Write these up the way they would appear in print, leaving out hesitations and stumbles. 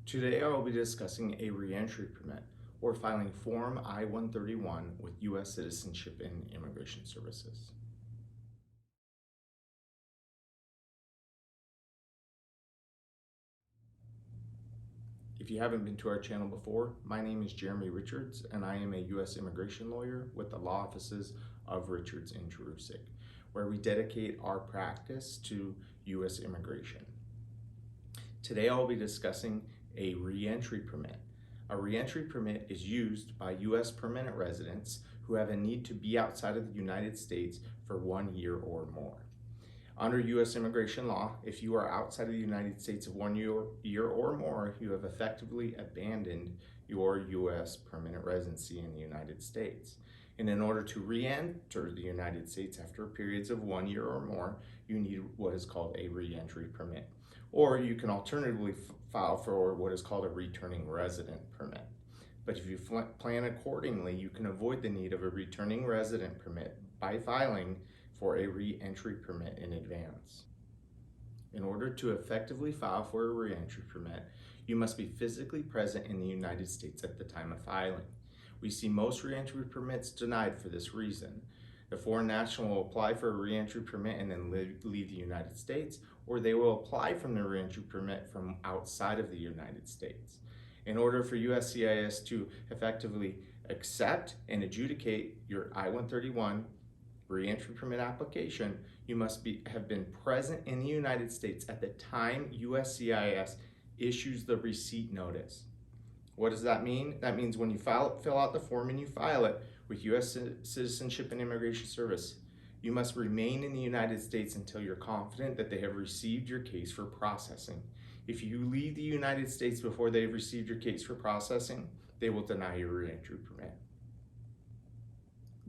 Today I will be discussing a reentry permit or filing Form I-131 with U.S. Citizenship and Immigration Services. If you haven't been to our channel before, my name is Jeremy Richards and I am a U.S. immigration lawyer with the law offices of Richards and Jurusik, where we dedicate our practice to U.S. immigration. Today I'll be discussing a reentry permit. A reentry permit is used by U.S. permanent residents who have a need to be outside of the United States for 1 year or more. Under U.S. immigration law, if you are outside of the United States of 1 year or more, you have effectively abandoned your U.S. permanent residency in the United States. And in order to re-enter the United States after periods of 1 year or more, you need what is called a re-entry permit. Or you can alternatively file for what is called a returning resident permit. But if you plan accordingly, you can avoid the need of a returning resident permit by filing for a re-entry permit in advance. In order to effectively file for a re-entry permit, you must be physically present in the United States at the time of filing. We see most re-entry permits denied for this reason. The foreign national will apply for a re-entry permit and then leave the United States, or they will apply from the re-entry permit from outside of the United States. In order for USCIS to effectively accept and adjudicate your I-131 re-entry permit application, you must have been present in the United States at the time USCIS issues the receipt notice. What does that mean? That means when you fill out the form and you file it with U.S. Citizenship and Immigration Service, you must remain in the United States until you're confident that they have received your case for processing. If you leave the United States before they've received your case for processing, they will deny your re-entry permit.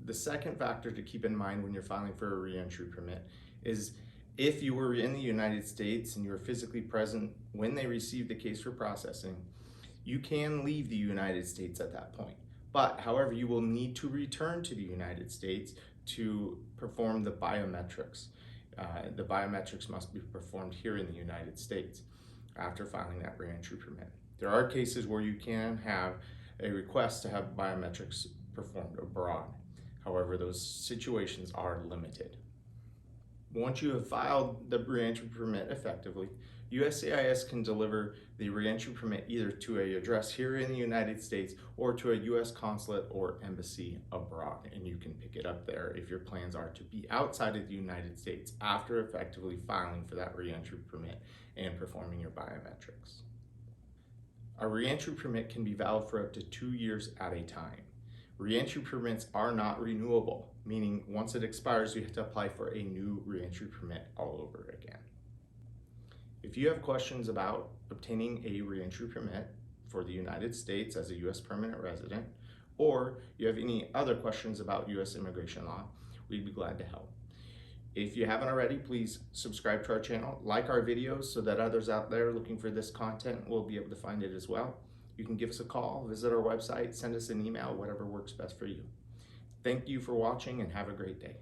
The second factor to keep in mind when you're filing for a re-entry permit is if you were in the United States and you were physically present when they received the case for processing, you can leave the United States at that point. But however, you will need to return to the United States to perform the biometrics. The biometrics must be performed here in the United States after filing that re-entry permit. There are cases where you can have a request to have biometrics performed abroad. However, those situations are limited. Once you have filed the re-entry permit effectively, USCIS can deliver the re-entry permit either to an address here in the United States or to a U.S. consulate or embassy abroad, and you can pick it up there if your plans are to be outside of the United States after effectively filing for that re-entry permit and performing your biometrics. A re-entry permit can be valid for up to 2 years at a time. Re-entry permits are not renewable, meaning once it expires, you have to apply for a new re-entry permit all over again. If you have questions about obtaining a re-entry permit for the United States as a U.S. permanent resident, or you have any other questions about U.S. immigration law, we'd be glad to help. If you haven't already, please subscribe to our channel, like our videos so that others out there looking for this content will be able to find it as well. You can give us a call, visit our website, send us an email, whatever works best for you. Thank you for watching and have a great day.